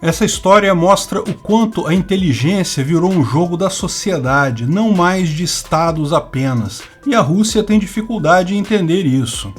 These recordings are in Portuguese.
Essa história mostra o quanto a inteligência virou um jogo da sociedade, não mais de estados apenas, e a Rússia tem dificuldade em entender isso.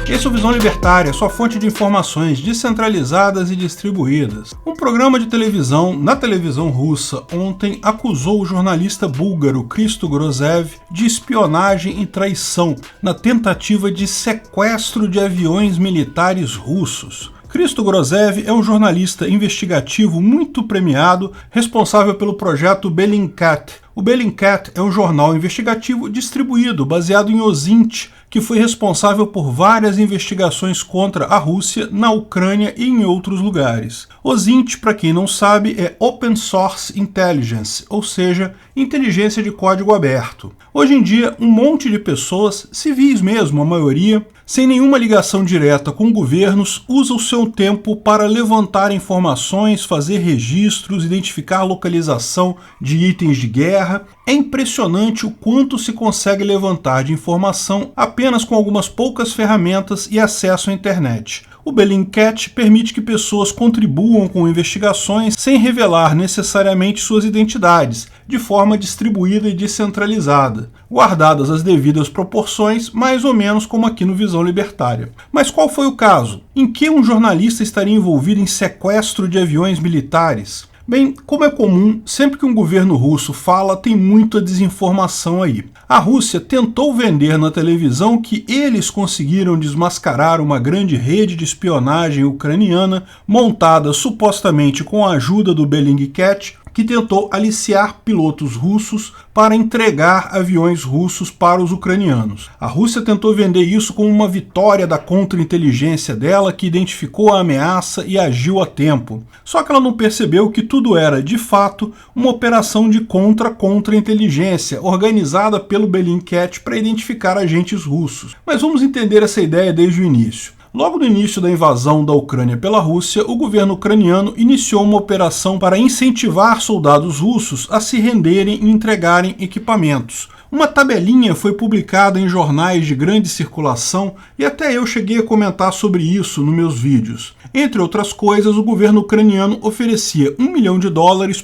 Esse é o Visão Libertária, sua fonte de informações descentralizadas e distribuídas. Um programa de televisão na televisão russa ontem acusou o jornalista búlgaro Christo Grozev de espionagem e traição na tentativa de sequestro de aviões militares russos. Christo Grozev é um jornalista investigativo muito premiado, responsável pelo projeto Bellingcat. O Bellingcat é um jornal investigativo distribuído, baseado em Ozint, que foi responsável por várias investigações contra a Rússia na Ucrânia e em outros lugares. Ozint, para quem não sabe, é Open Source Intelligence, ou seja, inteligência de código aberto. Hoje em dia, um monte de pessoas, civis mesmo, a maioria, sem nenhuma ligação direta com governos, usa o seu tempo para levantar informações, fazer registros, identificar localização de itens de guerra. É impressionante o quanto se consegue levantar de informação apenas com algumas poucas ferramentas e acesso à internet. O Bellingcat permite que pessoas contribuam com investigações sem revelar necessariamente suas identidades, de forma distribuída e descentralizada, guardadas as devidas proporções, mais ou menos como aqui no Visão Libertária. Mas qual foi o caso? Em que um jornalista estaria envolvido em sequestro de aviões militares? Bem, como é comum, sempre que um governo russo fala, tem muita desinformação aí. A Rússia tentou vender na televisão que eles conseguiram desmascarar uma grande rede de espionagem ucraniana montada supostamente com a ajuda do Bellingcat, que tentou aliciar pilotos russos para entregar aviões russos para os ucranianos. A Rússia tentou vender isso como uma vitória da contra-inteligência dela, que identificou a ameaça e agiu a tempo. Só que ela não percebeu que tudo era, de fato, uma operação de contra-inteligência, organizada pelo Bellingcat para identificar agentes russos. Mas vamos entender essa ideia desde o início. Logo no início da invasão da Ucrânia pela Rússia, o governo ucraniano iniciou uma operação para incentivar soldados russos a se renderem e entregarem equipamentos. Uma tabelinha foi publicada em jornais de grande circulação e até eu cheguei a comentar sobre isso nos meus vídeos. Entre outras coisas, o governo ucraniano oferecia $1 milhão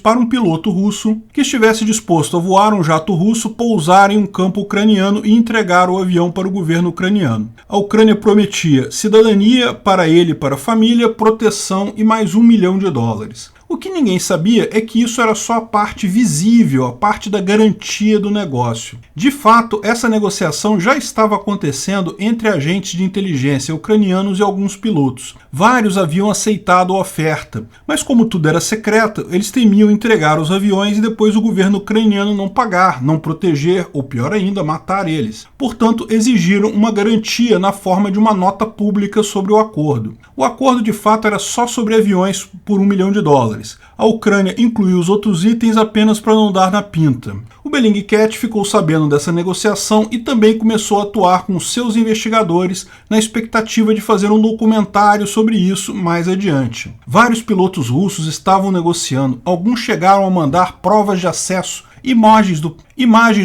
para um piloto russo que estivesse disposto a voar um jato russo, pousar em um campo ucraniano e entregar o avião para o governo ucraniano. A Ucrânia prometia cidadania para ele e para a família, proteção e mais $1 milhão. O que ninguém sabia é que isso era só a parte visível, a parte da garantia do negócio. De fato, essa negociação já estava acontecendo entre agentes de inteligência ucranianos e alguns pilotos. Vários haviam aceitado a oferta, mas como tudo era secreto, eles temiam entregar os aviões e depois o governo ucraniano não pagar, não proteger ou, pior ainda, matar eles. Portanto, exigiram uma garantia na forma de uma nota pública sobre o acordo. O acordo, de fato, era só sobre aviões por $1 milhão. A Ucrânia incluiu os outros itens apenas para não dar na pinta. O Bellingcat ficou sabendo dessa negociação e também começou a atuar com seus investigadores na expectativa de fazer um documentário sobre isso mais adiante. Vários pilotos russos estavam negociando, alguns chegaram a mandar provas de acesso, imagens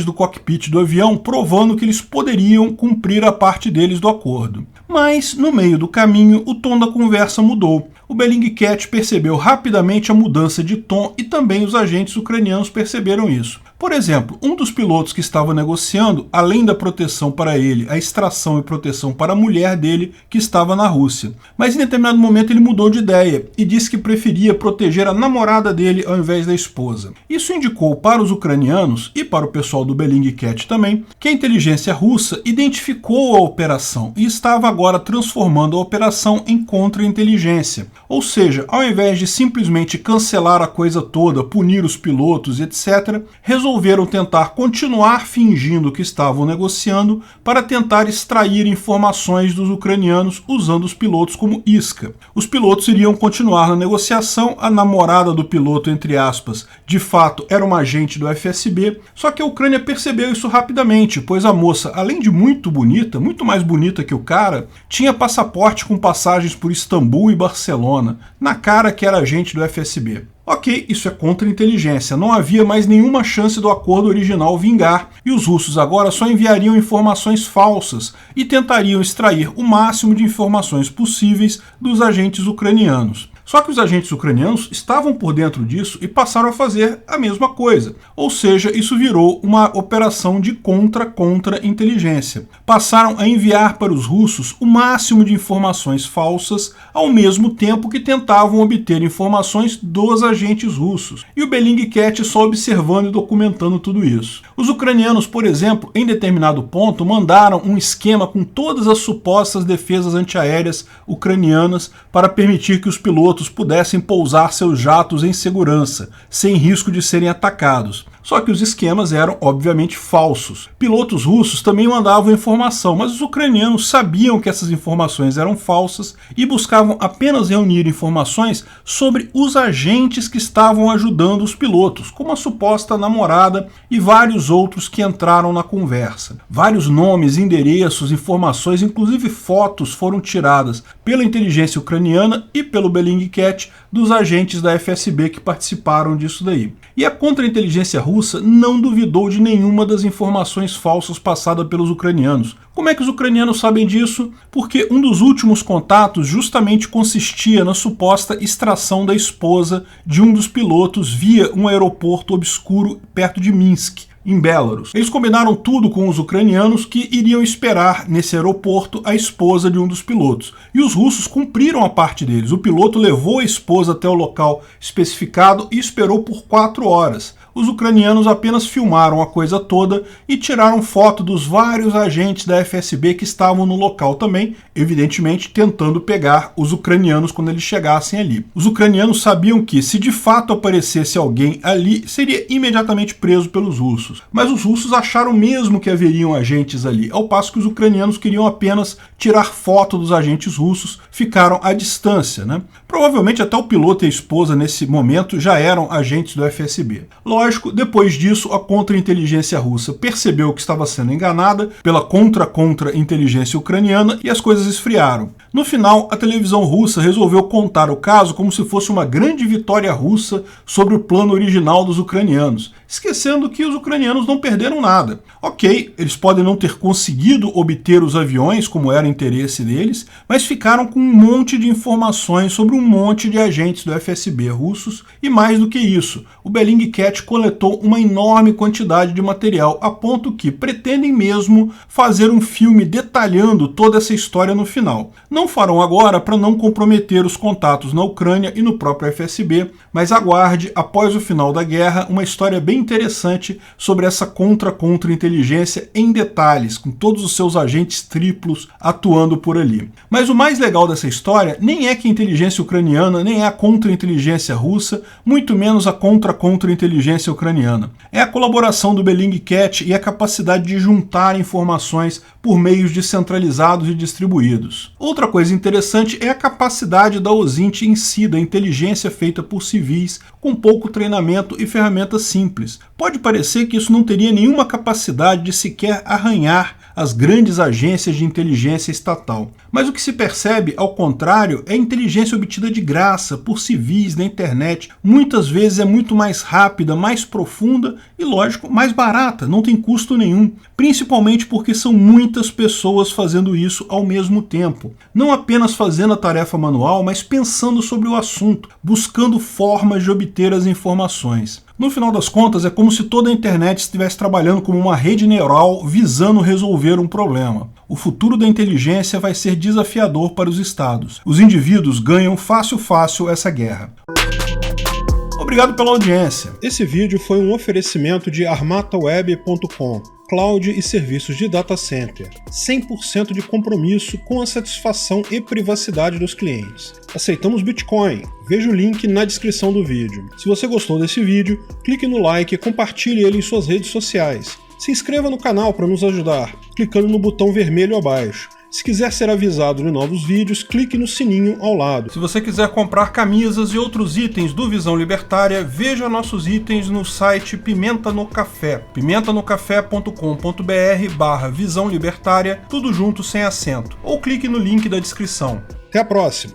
do cockpit do avião provando que eles poderiam cumprir a parte deles do acordo. Mas, no meio do caminho, o tom da conversa mudou. O Bellingcat percebeu rapidamente a mudança de tom e também os agentes ucranianos perceberam isso. Por exemplo, um dos pilotos que estava negociando, além da proteção para ele, a extração e proteção para a mulher dele, que estava na Rússia. Mas em determinado momento ele mudou de ideia e disse que preferia proteger a namorada dele ao invés da esposa. Isso indicou para os ucranianos e para o pessoal do Bellingcat também que a inteligência russa identificou a operação e estava agora transformando a operação em contra-inteligência. Ou seja, ao invés de simplesmente cancelar a coisa toda, punir os pilotos, etc., resolveram tentar continuar fingindo que estavam negociando para tentar extrair informações dos ucranianos usando os pilotos como isca. Os pilotos iriam continuar na negociação, a namorada do piloto, entre aspas, de fato era uma agente do FSB, só que a Ucrânia percebeu isso rapidamente, pois a moça, além de muito bonita, muito mais bonita que o cara, tinha passaporte com passagens por Istambul e Barcelona, na cara que era agente do FSB. Ok, isso é contra-inteligência, não havia mais nenhuma chance do acordo original vingar, e os russos agora só enviariam informações falsas e tentariam extrair o máximo de informações possíveis dos agentes ucranianos. Só que os agentes ucranianos estavam por dentro disso e passaram a fazer a mesma coisa. Ou seja, isso virou uma operação de contra-inteligência. Passaram a enviar para os russos o máximo de informações falsas, ao mesmo tempo que tentavam obter informações dos agentes russos. E o Bellingcat só observando e documentando tudo isso. Os ucranianos, por exemplo, em determinado ponto, mandaram um esquema com todas as supostas defesas antiaéreas ucranianas para permitir que os pilotos pudessem pousar seus jatos em segurança, sem risco de serem atacados. Só que os esquemas eram, obviamente, falsos. Pilotos russos também mandavam informação, mas os ucranianos sabiam que essas informações eram falsas e buscavam apenas reunir informações sobre os agentes que estavam ajudando os pilotos, como a suposta namorada e vários outros que entraram na conversa. Vários nomes, endereços, informações, inclusive fotos, foram tiradas pela inteligência ucraniana e pelo Bellingcat dos agentes da FSB que participaram disso daí. E a contra-inteligência russa não duvidou de nenhuma das informações falsas passadas pelos ucranianos. Como é que os ucranianos sabem disso? Porque um dos últimos contatos justamente consistia na suposta extração da esposa de um dos pilotos via um aeroporto obscuro perto de Minsk, em Belarus. Eles combinaram tudo com os ucranianos que iriam esperar nesse aeroporto a esposa de um dos pilotos. E os russos cumpriram a parte deles. O piloto levou a esposa até o local especificado e esperou por 4 horas. Os ucranianos apenas filmaram a coisa toda e tiraram foto dos vários agentes da FSB que estavam no local também, evidentemente tentando pegar os ucranianos quando eles chegassem ali. Os ucranianos sabiam que, se de fato aparecesse alguém ali, seria imediatamente preso pelos russos. Mas os russos acharam mesmo que haveriam agentes ali, ao passo que os ucranianos queriam apenas tirar foto dos agentes russos, ficaram à distância, né? Provavelmente até o piloto e a esposa nesse momento já eram agentes do FSB. Lógico, depois disso a contra-inteligência russa percebeu que estava sendo enganada pela contra-inteligência ucraniana e as coisas esfriaram. No final, a televisão russa resolveu contar o caso como se fosse uma grande vitória russa sobre o plano original dos ucranianos, esquecendo que os ucranianos não perderam nada. Ok, eles podem não ter conseguido obter os aviões, como era o interesse deles, mas ficaram com um monte de informações sobre um monte de agentes do FSB russos, e mais do que isso, o Bellingcat coletou uma enorme quantidade de material, a ponto que pretendem mesmo fazer um filme detalhando toda essa história no final. Não farão agora para não comprometer os contatos na Ucrânia e no próprio FSB, mas aguarde, após o final da guerra, uma história bem interessante sobre essa contra-inteligência em detalhes, com todos os seus agentes triplos atuando por ali. Mas o mais legal dessa história nem é que a inteligência ucraniana, nem é a contra-inteligência russa, muito menos a contra-inteligência ucraniana. É a colaboração do Bellingcat e a capacidade de juntar informações por meios descentralizados e distribuídos. Outra coisa interessante é a capacidade da OSINT em si, da inteligência feita por civis, com pouco treinamento e ferramentas simples. Pode parecer que isso não teria nenhuma capacidade de sequer arranhar as grandes agências de inteligência estatal. Mas o que se percebe, ao contrário, é inteligência obtida de graça, por civis, na internet. Muitas vezes é muito mais rápida, mais profunda e, lógico, mais barata, não tem custo nenhum. Principalmente porque são muitas pessoas fazendo isso ao mesmo tempo. Não apenas fazendo a tarefa manual, mas pensando sobre o assunto, buscando formas de obter as informações. No final das contas, é como se toda a internet estivesse trabalhando como uma rede neural visando resolver um problema. O futuro da inteligência vai ser desafiador para os estados. Os indivíduos ganham fácil essa guerra. Obrigado pela audiência. Esse vídeo foi um oferecimento de armataweb.com, cloud e serviços de data center. 100% de compromisso com a satisfação e privacidade dos clientes. Aceitamos Bitcoin. Veja o link na descrição do vídeo. Se você gostou desse vídeo, clique no like e compartilhe ele em suas redes sociais. Se inscreva no canal para nos ajudar, clicando no botão vermelho abaixo. Se quiser ser avisado de novos vídeos, clique no sininho ao lado. Se você quiser comprar camisas e outros itens do Visão Libertária, veja nossos itens no site Pimenta no Café, pimentanocafé.com.br/Visão Libertária, tudo junto sem acento, ou clique no link da descrição. Até a próxima!